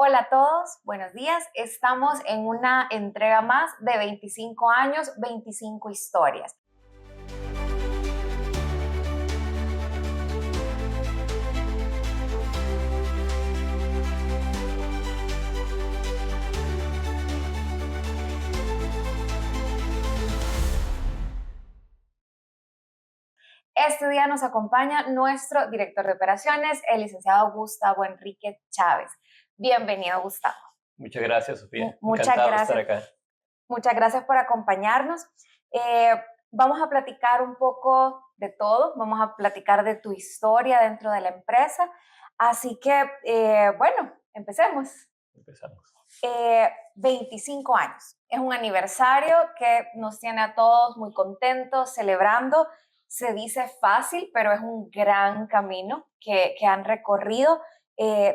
Hola a todos, buenos días. Estamos en una entrega más de 25 años, 25 historias. Este día nos acompaña nuestro director de operaciones, el licenciado Gustavo Enrique Chávez. Bienvenido, Gustavo. Muchas gracias, Sofía. Muchas Encantado de estar gracias. acá. Muchas gracias por acompañarnos. Eh, Vamos a platicar un poco de todo, vamos a platicar de tu historia dentro de la empresa. Así que, bueno, empecemos. Empezamos. 25 años. Es un aniversario que nos tiene a todos muy contentos, celebrando. Se dice fácil, pero es un gran camino que han recorrido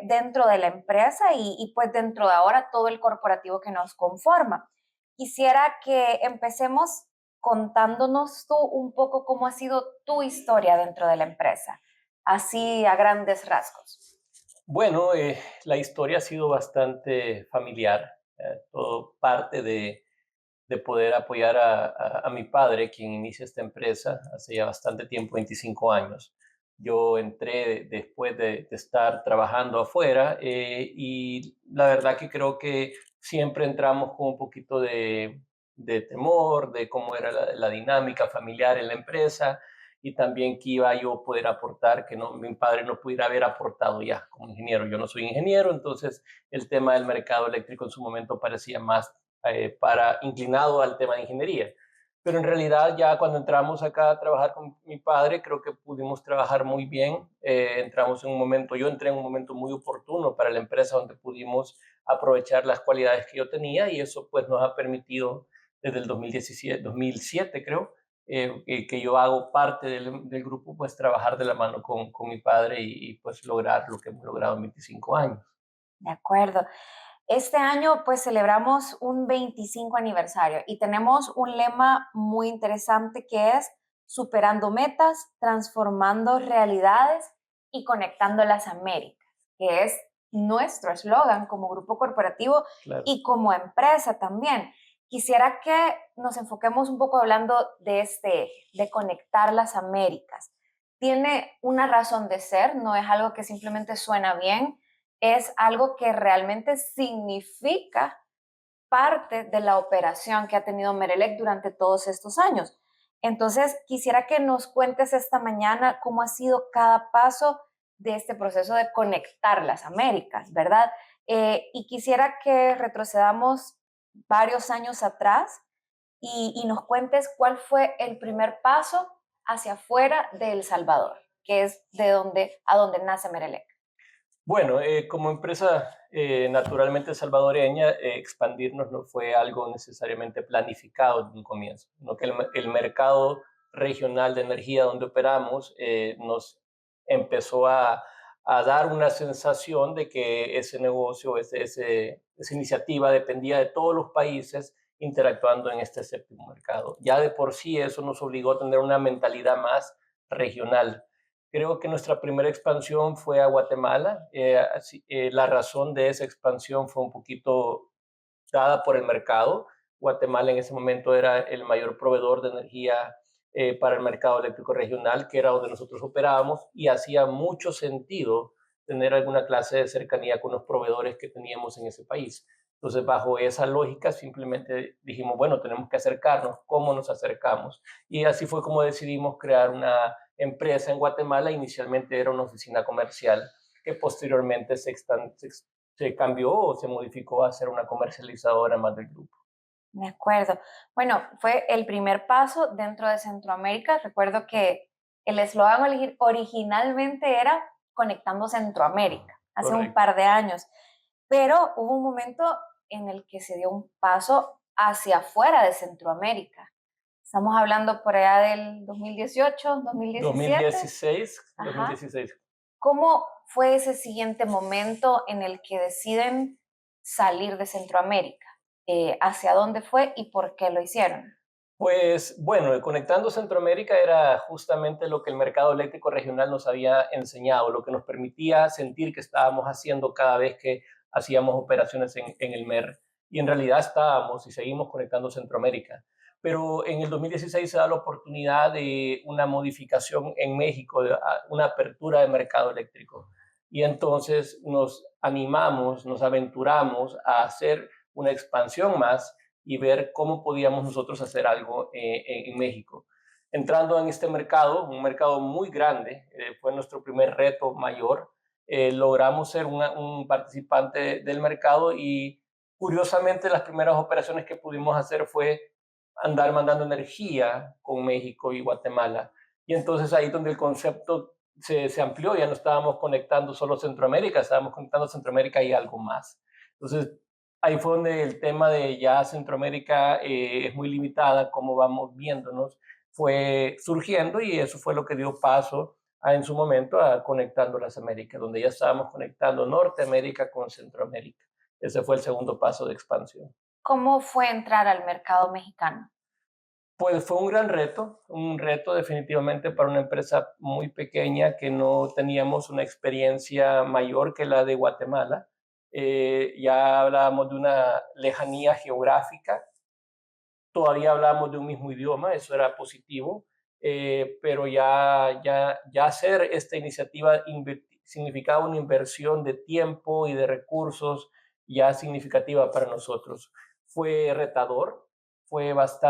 dentro de la empresa y pues dentro de ahora todo el corporativo que nos conforma. Quisiera que empecemos contándonos tú un poco cómo ha sido tu historia dentro de la empresa, así a grandes rasgos. Bueno, la historia ha sido bastante familiar. Todo parte de poder apoyar a mi padre, quien inicia esta empresa hace ya bastante tiempo, 25 años. Yo entré después de estar trabajando afuera y la verdad que creo que siempre entramos con un poquito de temor, de cómo era la dinámica familiar en la empresa y también que iba yo a poder aportar, que no, mi padre no pudiera haber aportado ya como ingeniero. Yo no soy ingeniero, entonces el tema del mercado eléctrico en su momento parecía más para inclinado al tema de ingeniería. Pero en realidad ya cuando entramos acá a trabajar con mi padre, creo que pudimos trabajar muy bien. Entramos en un momento, yo entré en un momento muy oportuno para la empresa donde pudimos aprovechar las cualidades que yo tenía y eso pues nos ha permitido desde el 2017, 2007 creo, que yo hago parte del grupo, pues trabajar de la mano con mi padre y pues lograr lo que hemos logrado en 25 años. De acuerdo. Este año pues celebramos un 25 aniversario y tenemos un lema muy interesante que es superando metas, transformando realidades y conectando las Américas, que es nuestro eslogan como grupo corporativo Claro. y como empresa también. Quisiera que nos enfoquemos un poco hablando de este eje, de conectar las Américas. Tiene una razón de ser, no es algo que simplemente suena bien, es algo que realmente significa parte de la operación que ha tenido Merelec durante todos estos años. Entonces, quisiera que nos cuentes esta mañana cómo ha sido cada paso de este proceso de conectar las Américas, ¿verdad? Y quisiera que retrocedamos varios años atrás y nos cuentes cuál fue el primer paso hacia afuera de El Salvador, que es a donde nace Merelec. Bueno, como empresa naturalmente salvadoreña, expandirnos no fue algo necesariamente planificado desde un comienzo, sino que el mercado regional de energía donde operamos nos empezó a dar una sensación de que ese negocio, esa iniciativa dependía de todos los países interactuando en este séptimo mercado. Ya de por sí eso nos obligó a tener una mentalidad más regional. Creo que nuestra primera expansión fue a Guatemala. La razón de esa expansión fue un poquito dada por el mercado. Guatemala en ese momento era el mayor proveedor de energía para el mercado eléctrico regional, que era donde nosotros operábamos, y hacía mucho sentido tener alguna clase de cercanía con los proveedores que teníamos en ese país. Entonces, bajo esa lógica, simplemente dijimos, bueno, tenemos que acercarnos. ¿Cómo nos acercamos? Y así fue como decidimos crear una empresa en Guatemala. Inicialmente era una oficina comercial que posteriormente se cambió o se modificó a ser una comercializadora más del grupo. De acuerdo. Bueno, fue el primer paso dentro de Centroamérica. Recuerdo que el eslogan originalmente era Conectando Centroamérica, hace un Correcto. par de años, pero hubo un momento en el que se dio un paso hacia afuera de Centroamérica. Estamos hablando por allá del 2018, 2017. 2016, Ajá. 2016. ¿Cómo fue ese siguiente momento en el que deciden salir de Centroamérica? ¿Hacia dónde fue y por qué lo hicieron? Pues bueno, Conectando Centroamérica era justamente lo que el mercado eléctrico regional nos había enseñado, lo que nos permitía sentir que estábamos haciendo cada vez que hacíamos operaciones en el MER y en realidad estábamos y seguimos conectando Centroamérica. Pero en el 2016 se da la oportunidad de una modificación en México, de una apertura de mercado eléctrico. Y entonces nos animamos, nos aventuramos a hacer una expansión más y ver cómo podíamos nosotros hacer algo en México. Entrando en este mercado, un mercado muy grande, fue nuestro primer reto mayor, logramos ser un participante del mercado y curiosamente las primeras operaciones que pudimos hacer fue andar mandando energía con México y Guatemala. Y entonces ahí donde el concepto se amplió, ya no estábamos conectando solo Centroamérica, estábamos conectando Centroamérica y algo más. Entonces ahí fue donde el tema de ya Centroamérica es muy limitada, como vamos viéndonos, fue surgiendo y eso fue lo que dio paso en su momento a Conectando las Américas, donde ya estábamos conectando Norteamérica con Centroamérica. Ese fue el segundo paso de expansión. ¿Cómo fue entrar al mercado mexicano? Pues fue un reto definitivamente para una empresa muy pequeña que no teníamos una experiencia mayor que la de Guatemala. Ya hablábamos de una lejanía geográfica, todavía hablábamos de un mismo idioma, eso era positivo, pero ya hacer esta iniciativa significaba una inversión de tiempo y de recursos ya significativa para nosotros. Fue retador, fue bastante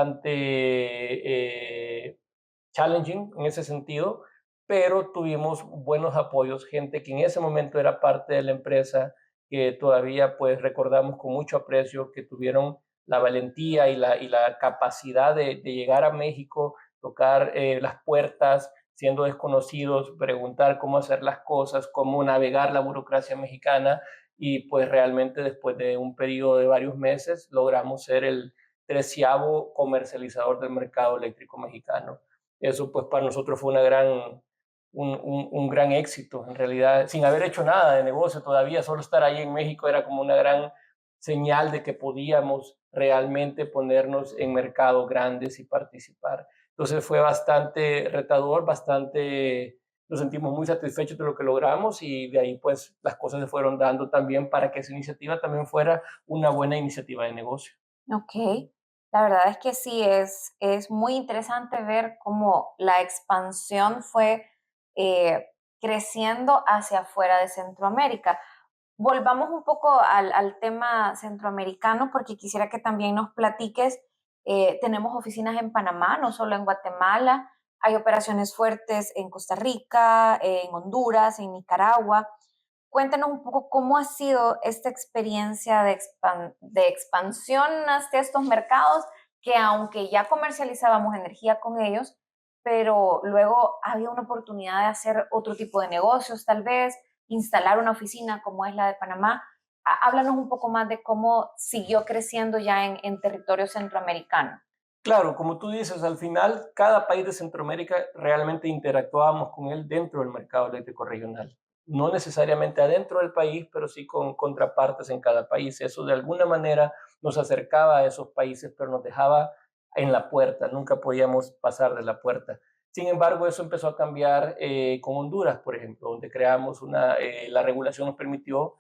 challenging en ese sentido, pero tuvimos buenos apoyos, gente que en ese momento era parte de la empresa, que todavía pues recordamos con mucho aprecio, que tuvieron la valentía y la capacidad de llegar a México, tocar las puertas siendo desconocidos, preguntar cómo hacer las cosas, cómo navegar la burocracia mexicana y pues realmente después de un periodo de varios meses logramos ser el 13º comercializador del mercado eléctrico mexicano. Eso pues para nosotros fue un gran éxito, en realidad, sin haber hecho nada de negocio todavía, solo estar ahí en México era como una gran señal de que podíamos realmente ponernos en mercados grandes y participar. Entonces fue bastante retador, nos sentimos muy satisfechos de lo que logramos y de ahí pues las cosas se fueron dando también para que esa iniciativa también fuera una buena iniciativa de negocio. Ok, la verdad es que sí, es muy interesante ver cómo la expansión fue eh, creciendo hacia afuera de Centroamérica. Volvamos un poco al tema centroamericano porque quisiera que también nos platiques. Tenemos oficinas en Panamá, no solo en Guatemala. Hay operaciones fuertes en Costa Rica, en Honduras, en Nicaragua. Cuéntanos un poco cómo ha sido esta experiencia de expansión hacia estos mercados, que aunque ya comercializábamos energía con ellos, pero luego había una oportunidad de hacer otro tipo de negocios, tal vez instalar una oficina como es la de Panamá. Háblanos un poco más de cómo siguió creciendo ya en territorio centroamericano. Claro, como tú dices, al final cada país de Centroamérica realmente interactuábamos con él dentro del mercado eléctrico regional. No necesariamente adentro del país, pero sí con contrapartes en cada país. Eso de alguna manera nos acercaba a esos países, pero nos dejaba en la puerta. Nunca podíamos pasar de la puerta. Sin embargo, eso empezó a cambiar con Honduras, por ejemplo, donde creamos la regulación nos permitió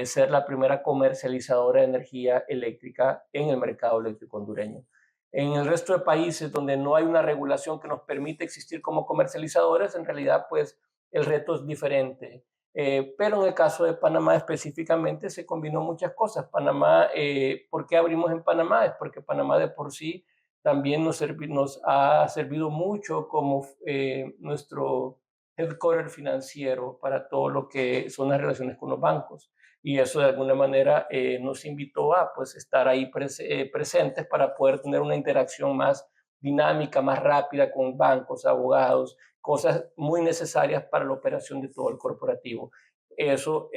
ser la primera comercializadora de energía eléctrica en el mercado eléctrico hondureño. En el resto de países donde no hay una regulación que nos permite existir como comercializadores, en realidad, pues el reto es diferente. Pero en el caso de Panamá específicamente se combinó muchas cosas. Panamá, ¿por qué abrimos en Panamá? Es porque Panamá de por sí también nos ha servido mucho como nuestro headquarter financiero para todo lo que son las relaciones con los bancos y eso de alguna manera nos invitó a pues estar ahí presentes para poder tener una interacción más dinámica, más rápida con bancos, abogados, cosas muy necesarias para la operación de todo el corporativo. Eso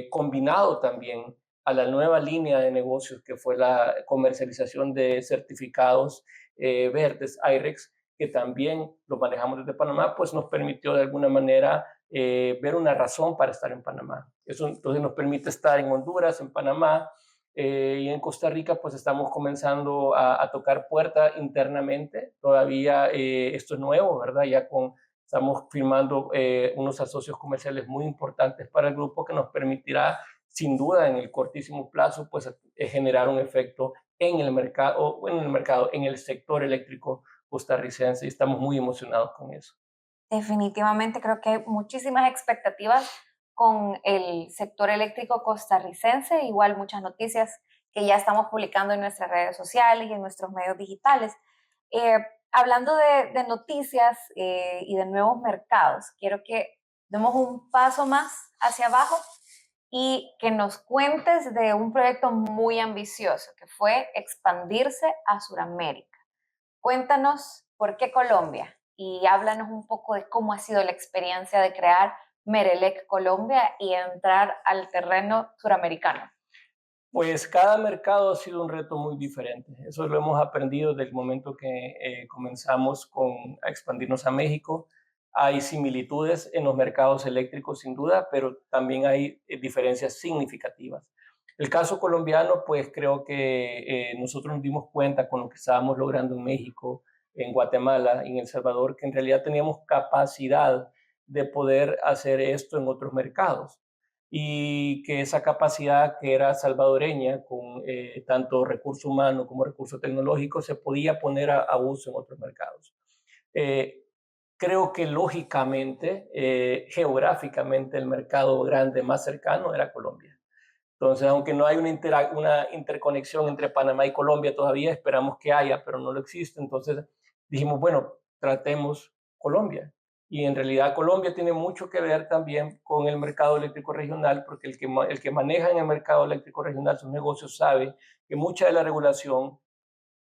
combinado también a la nueva línea de negocios que fue la comercialización de certificados verdes, IREX, que también lo manejamos desde Panamá, pues nos permitió de alguna manera ver una razón para estar en Panamá. Eso entonces nos permite estar en Honduras, en Panamá y en Costa Rica, pues estamos comenzando a tocar puerta internamente. Todavía esto es nuevo, ¿verdad? Estamos firmando unos asocios comerciales muy importantes para el grupo que nos permitirá sin duda en el cortísimo plazo, pues generar un efecto en el sector eléctrico costarricense y estamos muy emocionados con eso. Definitivamente creo que hay muchísimas expectativas con el sector eléctrico costarricense, igual muchas noticias que ya estamos publicando en nuestras redes sociales y en nuestros medios digitales. Eh, Hablando de noticias y de nuevos mercados, quiero que demos un paso más hacia abajo y que nos cuentes de un proyecto muy ambicioso que fue expandirse a Sudamérica. Cuéntanos por qué Colombia y háblanos un poco de cómo ha sido la experiencia de crear Merelec Colombia y entrar al terreno suramericano. Pues cada mercado ha sido un reto muy diferente. Eso lo hemos aprendido desde el momento que comenzamos a expandirnos a México. Hay similitudes en los mercados eléctricos sin duda, pero también hay diferencias significativas. El caso colombiano, pues creo que nosotros nos dimos cuenta con lo que estábamos logrando en México, en Guatemala y en El Salvador, que en realidad teníamos capacidad de poder hacer esto en otros mercados y que esa capacidad que era salvadoreña, con tanto recurso humano como recurso tecnológico, se podía poner a uso en otros mercados. Eh, Creo que lógicamente, geográficamente, el mercado grande más cercano era Colombia. Entonces, aunque no hay una interconexión entre Panamá y Colombia todavía, esperamos que haya, pero no lo existe. Entonces dijimos, bueno, tratemos Colombia. Y en realidad Colombia tiene mucho que ver también con el mercado eléctrico regional, porque el que maneja en el mercado eléctrico regional sus negocios sabe que mucha de la regulación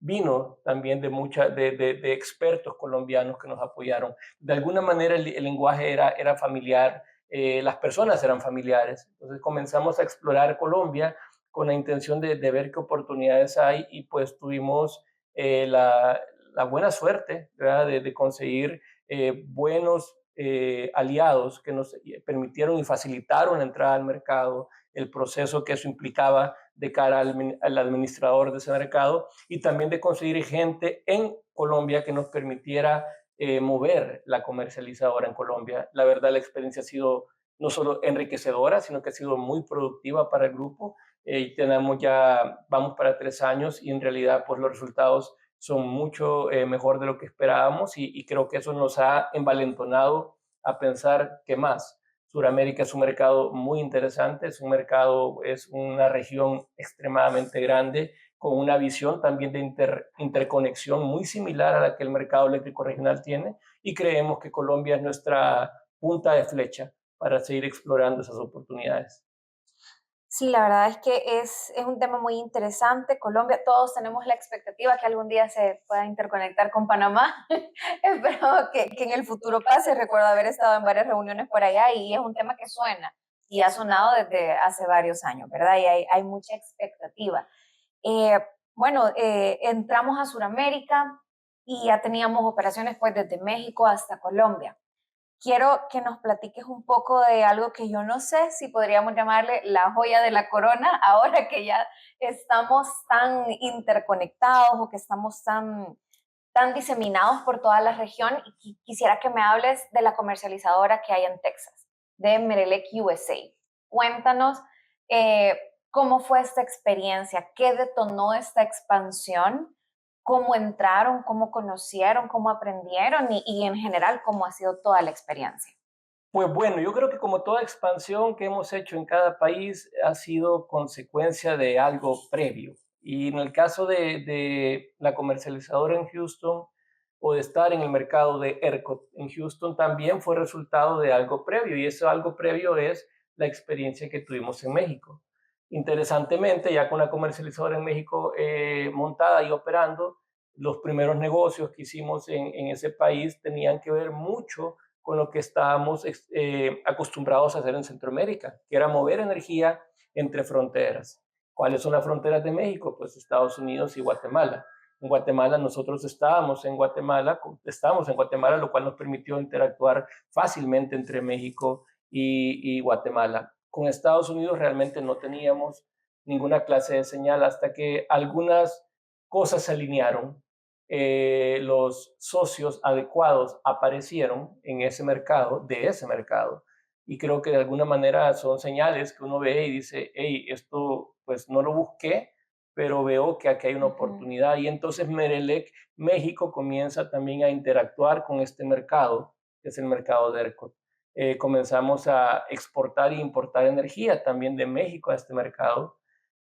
vino también de expertos colombianos que nos apoyaron. De alguna manera el lenguaje era familiar, las personas eran familiares. Entonces comenzamos a explorar Colombia con la intención de ver qué oportunidades hay y pues tuvimos la buena suerte, ¿verdad? De conseguir buenos aliados que nos permitieron y facilitaron la entrada al mercado, el proceso que eso implicaba de cara al administrador de ese mercado y también de conseguir gente en Colombia que nos permitiera mover la comercializadora en Colombia. La verdad, la experiencia ha sido no solo enriquecedora, sino que ha sido muy productiva para el grupo. Vamos para 3 años y en realidad pues los resultados son mucho mejor de lo que esperábamos y creo que eso nos ha envalentonado a pensar qué más. Suramérica es un mercado muy interesante, es una región extremadamente grande, con una visión también de interconexión muy similar a la que el mercado eléctrico regional tiene, y creemos que Colombia es nuestra punta de flecha para seguir explorando esas oportunidades. Sí, la verdad es que es un tema muy interesante. Colombia, todos tenemos la expectativa que algún día se pueda interconectar con Panamá. Espero que en el futuro pase. Recuerdo haber estado en varias reuniones por allá y es un tema que suena y ha sonado desde hace varios años, ¿verdad? Y hay mucha expectativa. Eh, bueno, entramos a Sudamérica y ya teníamos operaciones pues desde México hasta Colombia. Quiero que nos platiques un poco de algo que yo no sé si podríamos llamarle la joya de la corona, ahora que ya estamos tan interconectados o que estamos tan diseminados por toda la región. Y quisiera que me hables de la comercializadora que hay en Texas, de Merelec USA. Cuéntanos eh, cómo fue esta experiencia, qué detonó esta expansión, cómo entraron, cómo conocieron, cómo aprendieron y en general cómo ha sido toda la experiencia. Pues bueno, yo creo que como toda expansión que hemos hecho en cada país ha sido consecuencia de algo previo. Y en el caso de la comercializadora en Houston o de estar en el mercado de ERCOT en Houston también fue resultado de algo previo y eso algo previo es la experiencia que tuvimos en México. Interesantemente, ya con la comercializadora en México montada y operando, los primeros negocios que hicimos en ese país tenían que ver mucho con lo que estábamos acostumbrados a hacer en Centroamérica, que era mover energía entre fronteras. ¿Cuáles son las fronteras de México? Pues Estados Unidos y Guatemala. En Guatemala nosotros estamos en Guatemala, lo cual nos permitió interactuar fácilmente entre México y Guatemala. Con Estados Unidos realmente no teníamos ninguna clase de señal hasta que algunas cosas se alinearon, los socios adecuados aparecieron en ese mercado, de ese mercado, y creo que de alguna manera son señales que uno ve y dice, hey, esto pues no lo busqué, pero veo que aquí hay una Ujú. oportunidad. Y entonces Merelec México comienza también a interactuar con este mercado, que es el mercado de ERCOT. Comenzamos a exportar e importar energía también de México a este mercado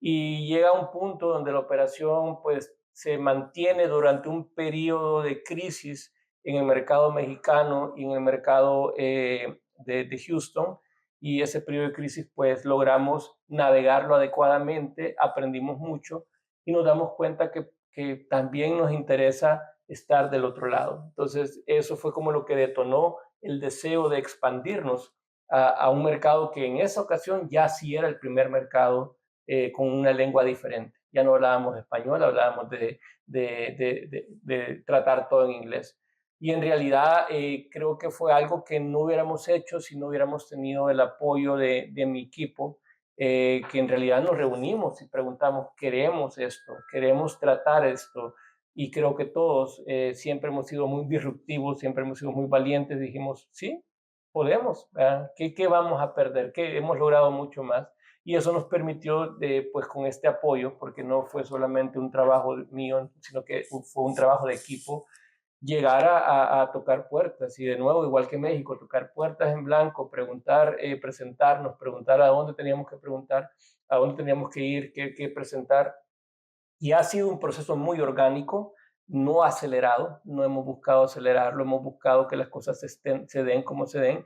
y llega a un punto donde la operación pues se mantiene durante un periodo de crisis en el mercado mexicano y en el mercado de Houston, y ese periodo de crisis pues logramos navegarlo adecuadamente, aprendimos mucho y nos damos cuenta que también nos interesa estar del otro lado. Entonces eso fue como lo que detonó el deseo de expandirnos a un mercado que en esa ocasión ya sí era el primer mercado con una lengua diferente. Ya no hablábamos español, hablábamos de tratar todo en inglés. Y en realidad creo que fue algo que no hubiéramos hecho si no hubiéramos tenido el apoyo de mi equipo, que en realidad nos reunimos y preguntamos, queremos esto, queremos tratar esto. Y creo que todos siempre hemos sido muy disruptivos, siempre hemos sido muy valientes. Dijimos, sí, podemos. ¿Qué vamos a perder? ¿Qué hemos logrado mucho más? Y eso nos permitió, pues con este apoyo, porque no fue solamente un trabajo mío, sino que fue un trabajo de equipo, llegar a tocar puertas. Y de nuevo, igual que México, tocar puertas en blanco, preguntar, presentarnos, preguntar a dónde teníamos que preguntar, a dónde teníamos que ir, qué presentar. Y ha sido un proceso muy orgánico, no acelerado, no hemos buscado acelerarlo, hemos buscado que las cosas se den como se den,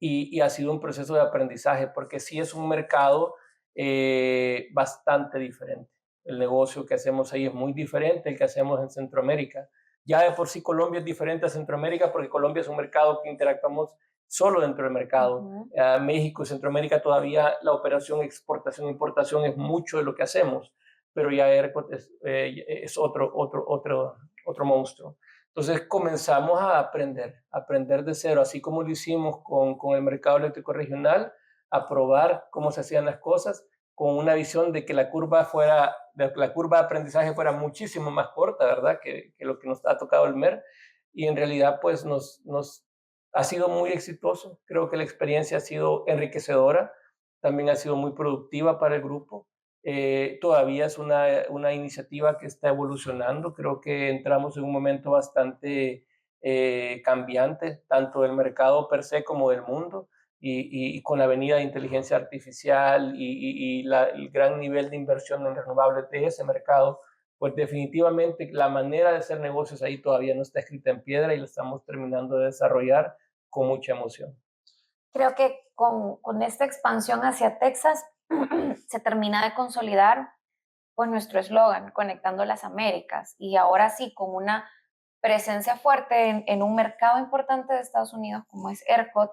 y ha sido un proceso de aprendizaje, porque sí es un mercado bastante diferente. El negocio que hacemos ahí es muy diferente al que hacemos en Centroamérica. Ya de por sí Colombia es diferente a Centroamérica, porque Colombia es un mercado que interactuamos solo dentro del mercado. Ujú. México y Centroamérica todavía la operación exportación-importación es mucho de lo que hacemos, pero ya ERCOT es otro monstruo. Entonces comenzamos a aprender de cero, así como lo hicimos con el mercado eléctrico regional, a probar cómo se hacían las cosas, con una visión de que la curva de aprendizaje fuera muchísimo más corta, ¿verdad? Que lo que nos ha tocado el MER. Y en realidad, pues nos ha sido muy exitoso. Creo que la experiencia ha sido enriquecedora, también ha sido muy productiva para el grupo. Todavía es una iniciativa que está evolucionando. Creo que entramos en un momento bastante cambiante, tanto del mercado per se como del mundo, y con la venida de inteligencia artificial el gran nivel de inversión en renovables de ese mercado, pues definitivamente la manera de hacer negocios ahí todavía no está escrita en piedra y la estamos terminando de desarrollar con mucha emoción. Creo que con esta expansión hacia Texas se termina de consolidar pues nuestro eslogan, Conectando las Américas, y ahora sí, con una presencia fuerte en un mercado importante de Estados Unidos como es ERCOT,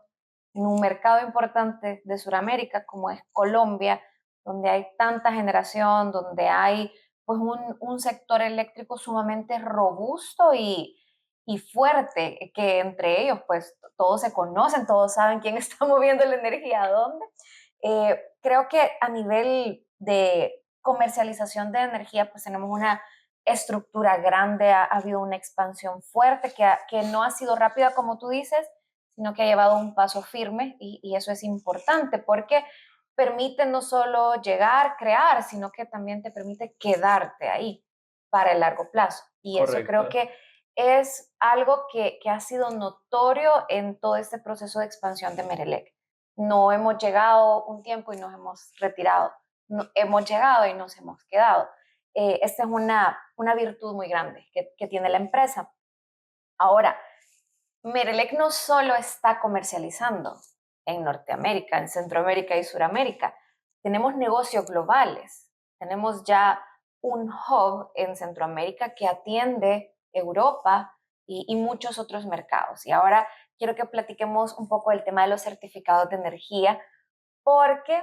en un mercado importante de Sudamérica como es Colombia, donde hay tanta generación, donde hay pues un sector eléctrico sumamente robusto y fuerte, que entre ellos pues todos se conocen, todos saben quién está moviendo la energía a dónde. Creo que a nivel de comercialización de energía, pues tenemos una estructura grande, ha habido una expansión fuerte que no ha sido rápida como tú dices, sino que ha llevado un paso firme y eso es importante porque permite no solo llegar, crear, sino que también te permite quedarte ahí para el largo plazo. Y eso creo Correcto. que es algo que ha sido notorio en todo este proceso de expansión de Merelec. No hemos llegado un tiempo y nos hemos retirado, no, hemos llegado y nos hemos quedado. Esta es una virtud muy grande que tiene la empresa. Ahora, Merelec no solo está comercializando en Norteamérica, en Centroamérica y Suramérica, tenemos negocios globales. Tenemos ya un hub en Centroamérica que atiende Europa y muchos otros mercados. Y ahora quiero que platiquemos un poco del tema de los certificados de energía, porque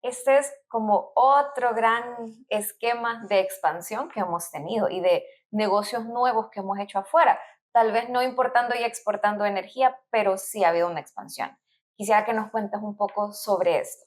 este es como otro gran esquema de expansión que hemos tenido y de negocios nuevos que hemos hecho afuera. Tal vez no importando y exportando energía, pero sí ha habido una expansión. Quisiera que nos cuentes un poco sobre esto.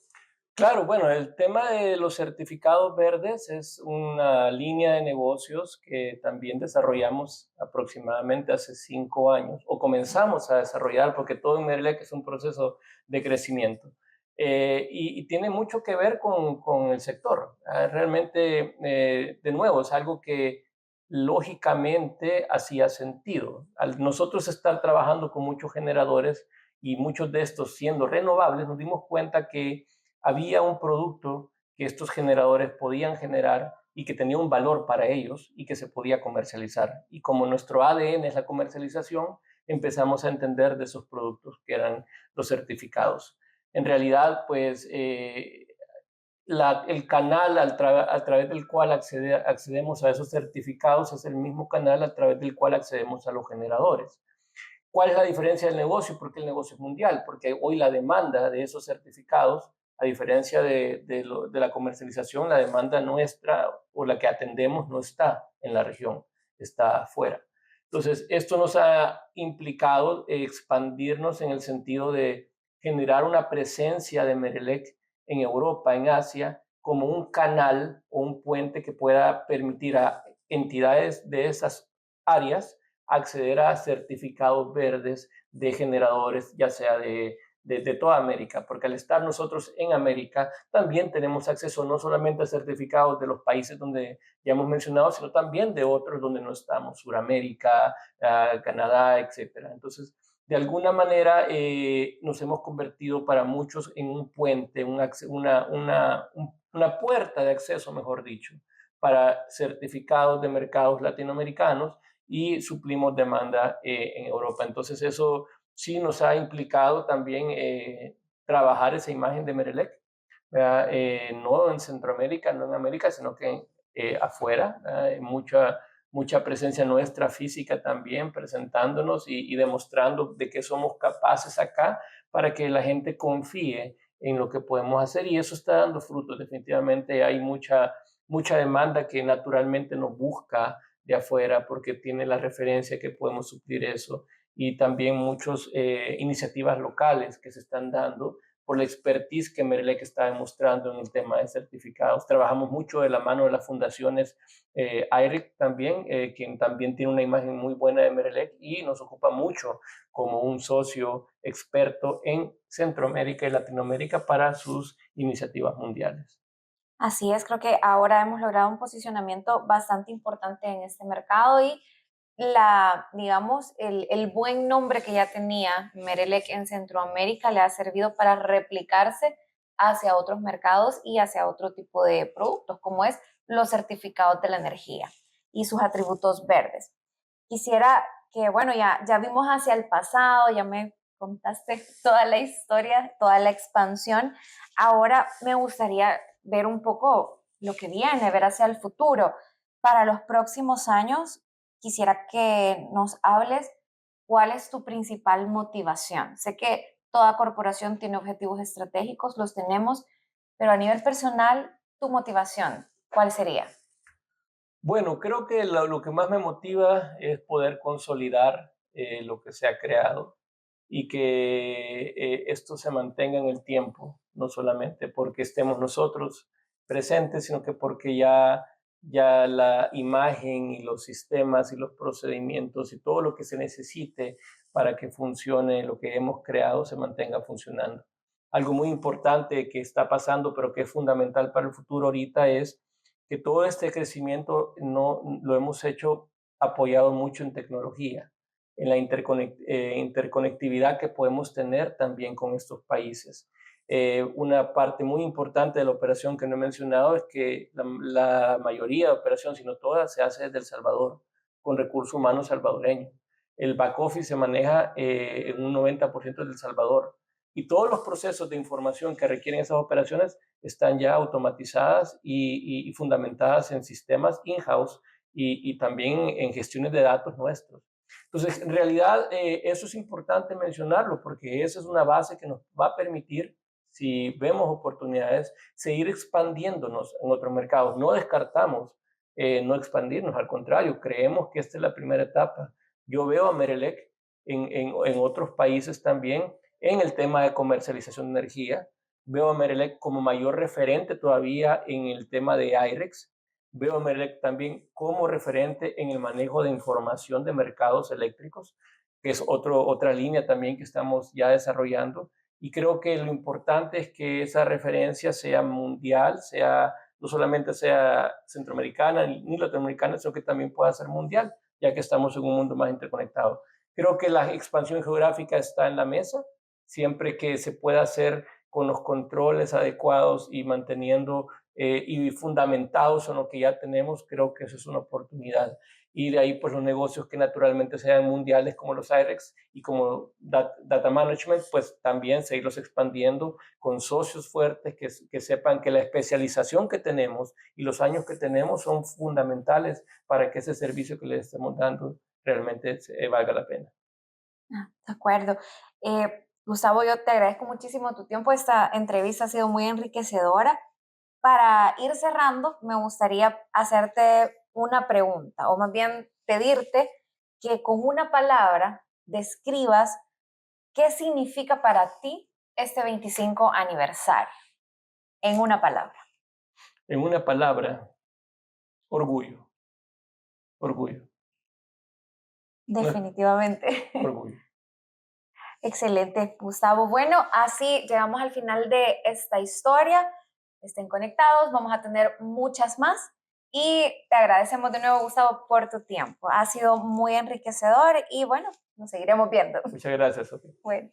Claro, bueno, el tema de los certificados verdes es una línea de negocios que también desarrollamos aproximadamente hace 5 años, o comenzamos a desarrollar, porque todo en Merlec es un proceso de crecimiento. Y tiene mucho que ver con el sector. Realmente, de nuevo, es algo que lógicamente hacía sentido. Al nosotros estar trabajando con muchos generadores y muchos de estos siendo renovables, nos dimos cuenta que había un producto que estos generadores podían generar y que tenía un valor para ellos y que se podía comercializar. Y como nuestro ADN es la comercialización, empezamos a entender de esos productos que eran los certificados. En realidad, pues el canal a través del cual accedemos a esos certificados es el mismo canal a través del cual accedemos a los generadores. ¿Cuál es la diferencia del negocio? Porque el negocio es mundial, porque hoy la demanda de esos certificados, a diferencia de la comercialización, la demanda nuestra o la que atendemos no está en la región, está afuera. Entonces, esto nos ha implicado expandirnos en el sentido de generar una presencia de Merelec en Europa, en Asia, como un canal o un puente que pueda permitir a entidades de esas áreas acceder a certificados verdes de generadores, ya sea de toda América, porque al estar nosotros en América, también tenemos acceso no solamente a certificados de los países donde ya hemos mencionado, sino también de otros donde no estamos, Suramérica, Canadá, etcétera. Entonces, de alguna manera nos hemos convertido para muchos en un puente, una puerta de acceso, mejor dicho, para certificados de mercados latinoamericanos y suplimos demanda en Europa. Entonces eso sí nos ha implicado también trabajar esa imagen de Merelec, no en Centroamérica, no en América, sino que afuera, mucha presencia nuestra física también, presentándonos y demostrando de qué somos capaces acá para que la gente confíe en lo que podemos hacer y eso está dando frutos. Definitivamente hay mucha demanda que naturalmente nos busca de afuera porque tiene la referencia que podemos suplir eso y también muchas iniciativas locales que se están dando por la expertise que Merlec está demostrando en el tema de certificados. Trabajamos mucho de la mano de las fundaciones IREC también, quien también tiene una imagen muy buena de Merlec y nos ocupa mucho como un socio experto en Centroamérica y Latinoamérica para sus iniciativas mundiales. Así es, creo que ahora hemos logrado un posicionamiento bastante importante en este mercado y digamos, el buen nombre que ya tenía Merelec en Centroamérica le ha servido para replicarse hacia otros mercados y hacia otro tipo de productos, como es los certificados de la energía y sus atributos verdes. Quisiera que, bueno, ya vimos hacia el pasado, ya me contaste toda la historia, toda la expansión. Ahora me gustaría ver un poco lo que viene, ver hacia el futuro. Para los próximos años, quisiera que nos hables cuál es tu principal motivación. Sé que toda corporación tiene objetivos estratégicos, los tenemos, pero a nivel personal, tu motivación, ¿cuál sería? Bueno, creo que lo que más me motiva es poder consolidar lo que se ha creado y que esto se mantenga en el tiempo, no solamente porque estemos nosotros presentes, sino que porque ya la imagen y los sistemas y los procedimientos y todo lo que se necesite para que funcione lo que hemos creado se mantenga funcionando. Algo muy importante que está pasando, pero que es fundamental para el futuro ahorita es que todo este crecimiento no lo hemos hecho apoyado mucho en tecnología, en la interconectividad que podemos tener también con estos países. Una parte muy importante de la operación que no he mencionado es que la mayoría de operación, si no toda, se hace desde El Salvador, con recursos humanos salvadoreños. El back office se maneja en un 90% desde El Salvador. Y todos los procesos de información que requieren esas operaciones están ya automatizadas y fundamentadas en sistemas in-house y también en gestiones de datos nuestros. Entonces, en realidad, eso es importante mencionarlo porque esa es una base que nos va a permitir, si vemos oportunidades, seguir expandiéndonos en otros mercados. No descartamos no expandirnos, al contrario, creemos que esta es la primera etapa. Yo veo a Merelec en otros países también en el tema de comercialización de energía, Veo a Merelec como mayor referente todavía en el tema de IREX. Veo a Merelec también como referente en el manejo de información de mercados eléctricos, que es otra línea también que estamos ya desarrollando. Y creo que lo importante es que esa referencia sea mundial, no solamente sea centroamericana ni latinoamericana, sino que también pueda ser mundial, ya que estamos en un mundo más interconectado. Creo que la expansión geográfica está en la mesa, siempre que se pueda hacer con los controles adecuados y manteniendo y fundamentados en lo que ya tenemos, creo que eso es una oportunidad. Y de ahí, pues los negocios que naturalmente sean mundiales como los IREX y como Data Management, pues también seguirlos expandiendo con socios fuertes que sepan que la especialización que tenemos y los años que tenemos son fundamentales para que ese servicio que les estemos dando realmente valga la pena. De acuerdo. Gustavo, yo te agradezco muchísimo tu tiempo. Esta entrevista ha sido muy enriquecedora. Para ir cerrando, me gustaría hacerte una pregunta, o más bien pedirte que con una palabra describas qué significa para ti este 25 aniversario, en una palabra. En una palabra, orgullo, orgullo, no es Definitivamente. orgullo. Excelente, Gustavo. Bueno, así llegamos al final de esta historia. Estén conectados, vamos a tener muchas más y te agradecemos de nuevo, Gustavo, por tu tiempo. Ha sido muy enriquecedor y bueno, nos seguiremos viendo. Muchas gracias, Sofía. Bueno.